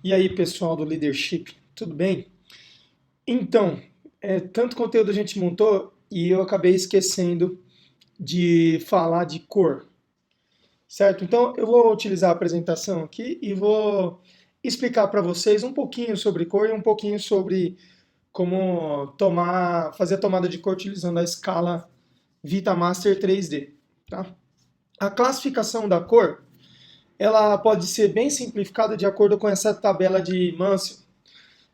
E aí, pessoal do Leadership, tudo bem? Então, tanto conteúdo a gente montou e eu acabei esquecendo de falar de cor, certo? Então, eu vou utilizar a apresentação aqui e vou explicar para vocês um pouquinho sobre cor e um pouquinho sobre como fazer a tomada de cor utilizando a escala VitaMaster 3D, tá? A classificação da cor, ela pode ser bem simplificada de acordo com essa tabela de Mansell,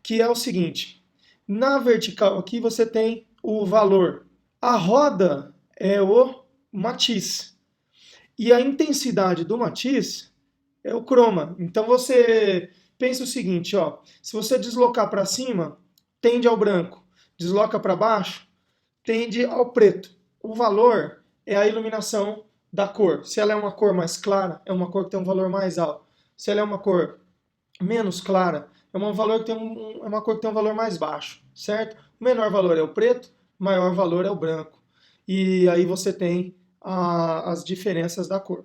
que é o seguinte: na vertical aqui você tem o valor, a roda é o matiz e a intensidade do matiz é o croma. Então você pensa o seguinte, ó, se você deslocar para cima, tende ao branco, desloca para baixo, tende ao preto. O valor é a iluminação da cor. Se ela é uma cor mais clara, é uma cor que tem um valor mais alto. Se ela é uma cor menos clara, é uma cor que tem um valor mais baixo, certo? O menor valor é o preto, o maior valor é o branco. E aí você tem as diferenças da cor.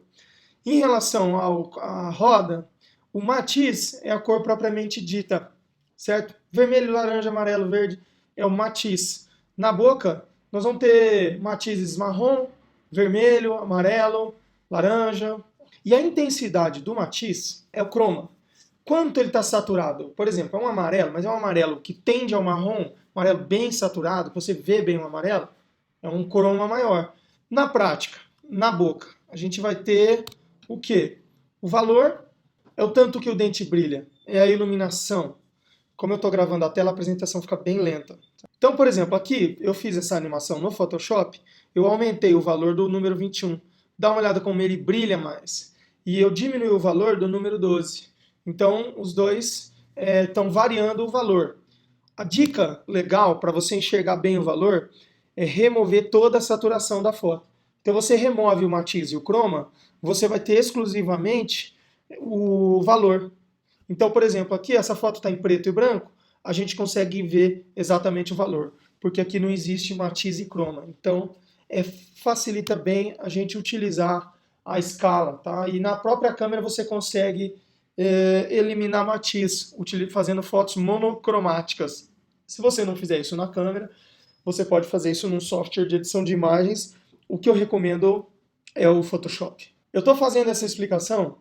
Em relação à roda, o matiz é a cor propriamente dita, certo? Vermelho, laranja, amarelo, verde é o matiz. Na boca, nós vamos ter matizes marrom, vermelho, amarelo, laranja. E a intensidade do matiz é o croma. Quanto ele está saturado? Por exemplo, é um amarelo, mas é um amarelo que tende ao marrom, amarelo bem saturado, você vê bem o amarelo, é um croma maior. Na prática, na boca, a gente vai ter o quê? O valor é o tanto que o dente brilha, é a iluminação. Como eu estou gravando a tela, a apresentação fica bem lenta. Então, por exemplo, aqui eu fiz essa animação no Photoshop, eu aumentei o valor do número 21. Dá uma olhada como ele brilha mais. E eu diminui o valor do número 12. Então, os dois estão variando o valor. A dica legal para você enxergar bem o valor é remover toda a saturação da foto. Então, você remove o matiz e o chroma, você vai ter exclusivamente o valor. Então, por exemplo, aqui essa foto está em preto e branco, a gente consegue ver exatamente o valor, porque aqui não existe matiz e chroma. Então, facilita bem a gente utilizar a escala, tá? E na própria câmera você consegue eliminar matiz, fazendo fotos monocromáticas. Se você não fizer isso na câmera, você pode fazer isso num software de edição de imagens. O que eu recomendo é o Photoshop. Eu estou fazendo essa explicação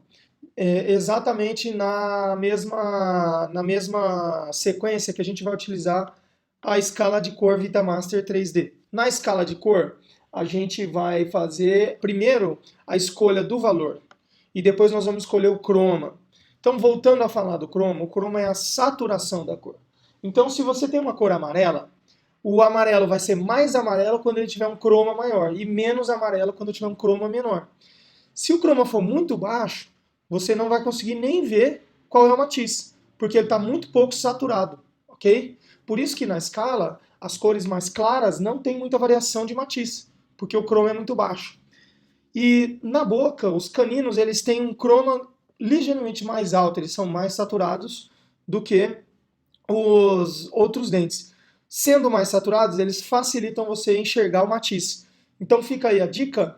exatamente na mesma sequência que a gente vai utilizar a escala de cor VitaMaster 3D. Na escala de cor, a gente vai fazer primeiro a escolha do valor e depois nós vamos escolher o croma. Então, voltando a falar do croma, o croma é a saturação da cor. Então, se você tem uma cor amarela, o amarelo vai ser mais amarelo quando ele tiver um croma maior e menos amarelo quando tiver um croma menor. Se o croma for muito baixo, você não vai conseguir nem ver qual é o matiz, porque ele está muito pouco saturado, ok? Por isso que na escala, as cores mais claras não tem muita variação de matiz, porque o croma é muito baixo. E na boca, os caninos eles têm um croma ligeiramente mais alto, eles são mais saturados do que os outros dentes. Sendo mais saturados, eles facilitam você enxergar o matiz. Então fica aí a dica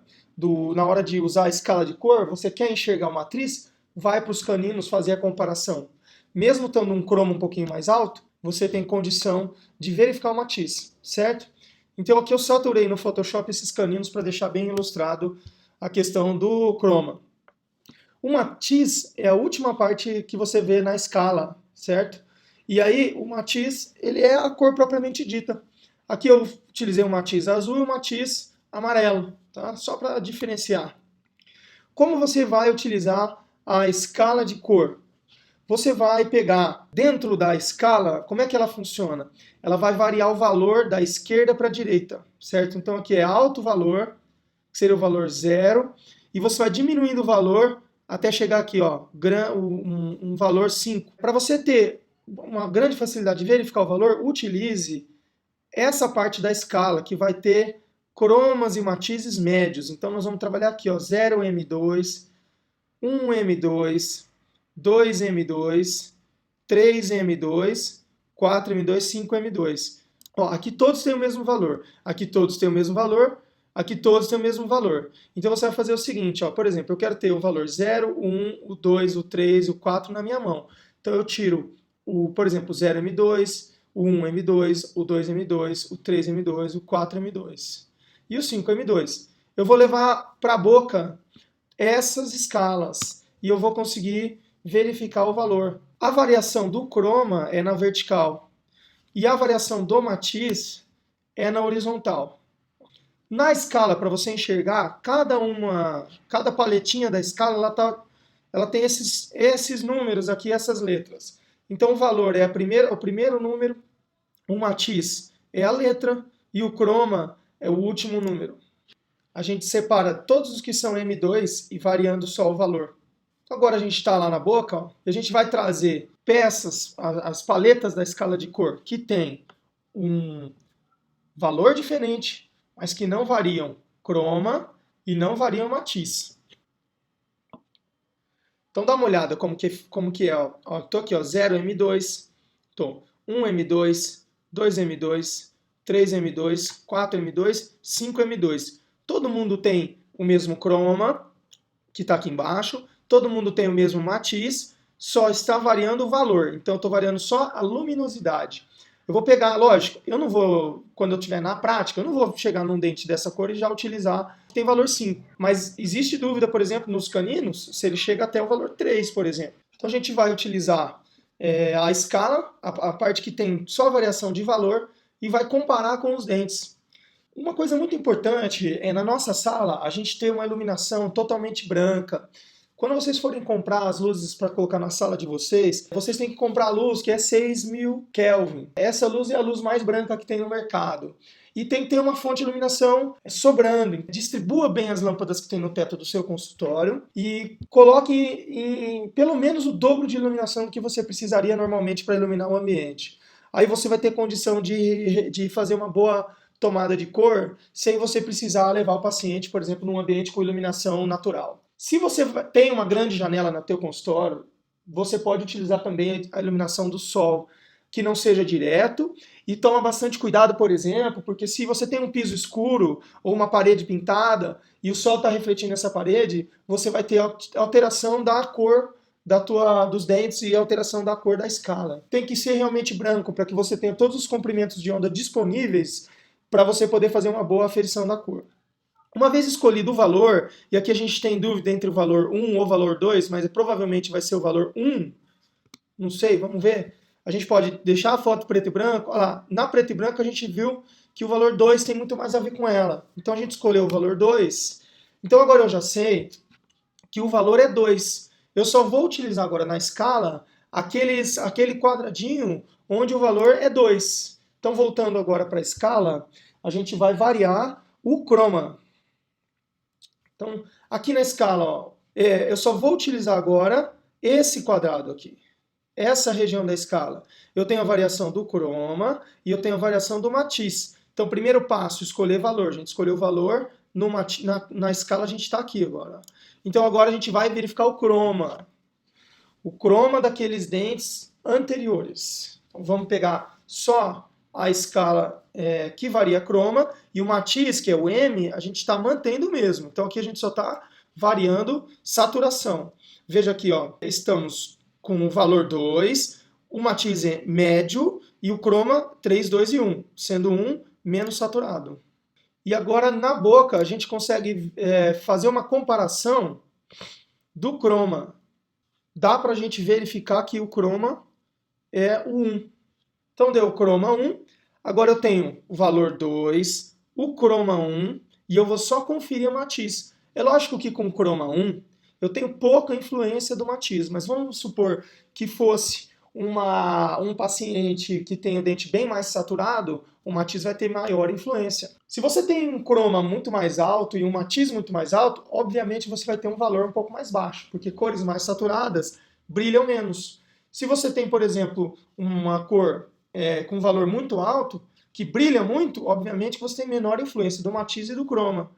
na hora de usar a escala de cor, você quer enxergar uma matriz, vai para os caninos fazer a comparação. Mesmo estando um croma um pouquinho mais alto, você tem condição de verificar o matiz, certo? Então aqui eu saturei no Photoshop esses caninos para deixar bem ilustrado a questão do croma. O matiz é a última parte que você vê na escala, certo? E aí o matiz, ele é a cor propriamente dita. Aqui eu utilizei o matiz azul e o matiz amarelo, tá? Só para diferenciar. Como você vai utilizar a escala de cor? Você vai pegar dentro da escala, como é que ela funciona? Ela vai variar o valor da esquerda para a direita, certo? Então aqui é alto valor, que seria o valor 0, e você vai diminuindo o valor até chegar aqui, ó, um valor 5. Para você ter uma grande facilidade de verificar o valor, utilize essa parte da escala, que vai ter cromas e matizes médios. Então nós vamos trabalhar aqui, ó, 0M2, 1M2, 2M2, 3M2, 4M2, 5M2. Ó, aqui todos têm o mesmo valor, aqui todos têm o mesmo valor, aqui todos têm o mesmo valor. Então você vai fazer o seguinte, ó, por exemplo, eu quero ter o valor 0, 1, o 2, o 3 e o 4 na minha mão. Então eu tiro, por exemplo, o 0M2, o 1M2, o 2M2, o 3M2, o 4M2 e o 5M2. Eu vou levar para a boca essas escalas e eu vou conseguir verificar o valor. A variação do croma é na vertical e a variação do matiz é na horizontal. Na escala, para você enxergar, cada paletinha da escala ela tem esses números aqui, essas letras. Então o valor é o primeiro número, o matiz é a letra e o croma é o último número. A gente separa todos os que são M2 e variando só o valor. Agora a gente está lá na boca, ó, e a gente vai trazer peças, as paletas da escala de cor, que tem um valor diferente, mas que não variam croma e não variam matiz. Então dá uma olhada como que é. Ó. Tô aqui, ó, 0M2, tô 1M2, 2M2, 3M2, 4M2, 5M2. Todo mundo tem o mesmo croma, que está aqui embaixo, todo mundo tem o mesmo matiz, só está variando o valor. Então eu estou variando só a luminosidade. Eu vou pegar, lógico, eu não vou, quando eu estiver na prática, eu não vou chegar num dente dessa cor e já utilizar, tem valor 5. Mas existe dúvida, por exemplo, nos caninos, se ele chega até o valor 3, por exemplo. Então a gente vai utilizar a escala, a parte que tem só variação de valor, e vai comparar com os dentes. Uma coisa muito importante é na nossa sala a gente ter uma iluminação totalmente branca. Quando vocês forem comprar as luzes para colocar na sala de vocês, vocês têm que comprar a luz que é 6.000 Kelvin. Essa luz é a luz mais branca que tem no mercado. E tem que ter uma fonte de iluminação sobrando. Distribua bem as lâmpadas que tem no teto do seu consultório e coloque em pelo menos o dobro de iluminação que você precisaria normalmente para iluminar o ambiente. Aí você vai ter condição de fazer uma boa tomada de cor sem você precisar levar o paciente, por exemplo, num ambiente com iluminação natural. Se você tem uma grande janela no teu consultório, você pode utilizar também a iluminação do sol, que não seja direto, e toma bastante cuidado, por exemplo, porque se você tem um piso escuro ou uma parede pintada e o sol está refletindo nessa parede, você vai ter alteração da cor dos dentes e alteração da cor da escala. Tem que ser realmente branco para que você tenha todos os comprimentos de onda disponíveis para você poder fazer uma boa aferição da cor. Uma vez escolhido o valor, e aqui a gente tem dúvida entre o valor 1 ou o valor 2, mas provavelmente vai ser o valor 1, não sei, vamos ver. A gente pode deixar a foto preto e branco, olha lá, na preto e branco a gente viu que o valor 2 tem muito mais a ver com ela. Então a gente escolheu o valor 2, então agora eu já sei que o valor é 2. Eu só vou utilizar agora na escala aquele quadradinho onde o valor é 2. Então voltando agora para a escala, a gente vai variar o croma. Então, aqui na escala, ó, eu só vou utilizar agora esse quadrado aqui, essa região da escala. Eu tenho a variação do croma e eu tenho a variação do matiz. Então, primeiro passo, escolher valor. A gente escolheu o valor, na escala a gente está aqui agora. Então, agora a gente vai verificar o croma. O croma daqueles dentes anteriores. Então, vamos pegar só a escala que varia croma, e o matiz, que é o M, a gente está mantendo o mesmo. Então aqui a gente só está variando saturação. Veja aqui, ó, estamos com o valor 2, o matiz é médio e o croma 3, 2 e 1, sendo 1 menos saturado. E agora na boca a gente consegue fazer uma comparação do croma. Dá para a gente verificar que o croma é o 1. Então deu o croma 1, agora eu tenho o valor 2, o croma 1, e eu vou só conferir o matiz. É lógico que com o croma 1 eu tenho pouca influência do matiz, mas vamos supor que fosse um paciente que tem o dente bem mais saturado, o matiz vai ter maior influência. Se você tem um croma muito mais alto e um matiz muito mais alto, obviamente você vai ter um valor um pouco mais baixo, porque cores mais saturadas brilham menos. Se você tem, por exemplo, uma cor com valor muito alto, que brilha muito, obviamente você tem menor influência do matiz e do croma.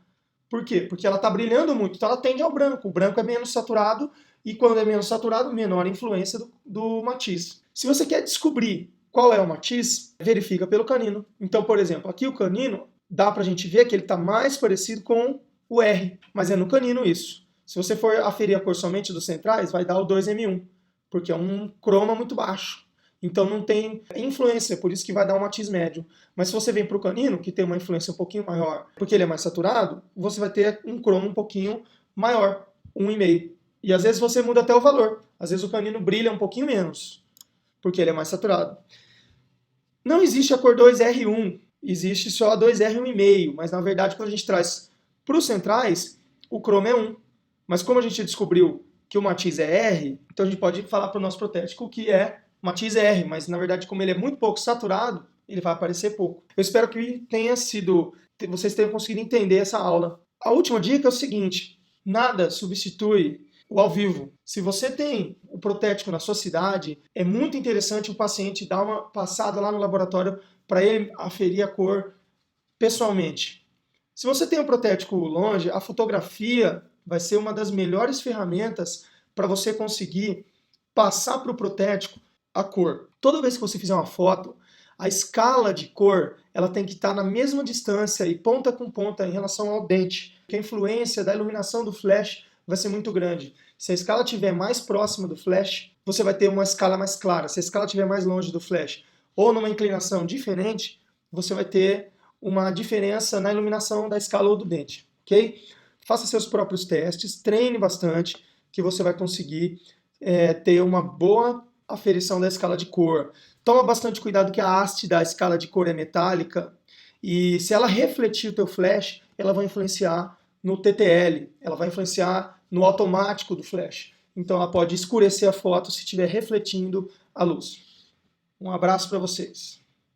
Por quê? Porque ela está brilhando muito, então ela tende ao branco. O branco é menos saturado, e quando é menos saturado, menor influência do matiz. Se você quer descobrir qual é o matiz, verifica pelo canino. Então, por exemplo, aqui o canino, dá para a gente ver que ele está mais parecido com o R, mas é no canino isso. Se você for aferir a cor somente dos centrais, vai dar o 2M1. porque é um croma muito baixo. Então não tem influência, por isso que vai dar um matiz médio. Mas se você vem para o canino, que tem uma influência um pouquinho maior, porque ele é mais saturado, você vai ter um croma um pouquinho maior, 1,5. E às vezes você muda até o valor. Às vezes o canino brilha um pouquinho menos, porque ele é mais saturado. Não existe a cor 2R1, existe só a 2R1,5, mas na verdade quando a gente traz para os centrais, o croma é 1. Mas como a gente descobriu que o matiz é R, então a gente pode falar para o nosso protético que é matiz R, mas na verdade como ele é muito pouco saturado, ele vai aparecer pouco. Eu espero que vocês tenham conseguido entender essa aula. A última dica é o seguinte, nada substitui o ao vivo. Se você tem o protético na sua cidade, é muito interessante o paciente dar uma passada lá no laboratório para ele aferir a cor pessoalmente. Se você tem um protético longe, a fotografia vai ser uma das melhores ferramentas para você conseguir passar para o protético a cor. Toda vez que você fizer uma foto, a escala de cor ela tem que estar na mesma distância e ponta com ponta em relação ao dente, porque a influência da iluminação do flash vai ser muito grande. Se a escala estiver mais próxima do flash, você vai ter uma escala mais clara. Se a escala estiver mais longe do flash ou numa inclinação diferente, você vai ter uma diferença na iluminação da escala ou do dente, ok? Faça seus próprios testes, treine bastante, que você vai conseguir ter uma boa aferição da escala de cor. Toma bastante cuidado que a haste da escala de cor é metálica e se ela refletir o teu flash, ela vai influenciar no TTL, ela vai influenciar no automático do flash. Então ela pode escurecer a foto se estiver refletindo a luz. Um abraço para vocês.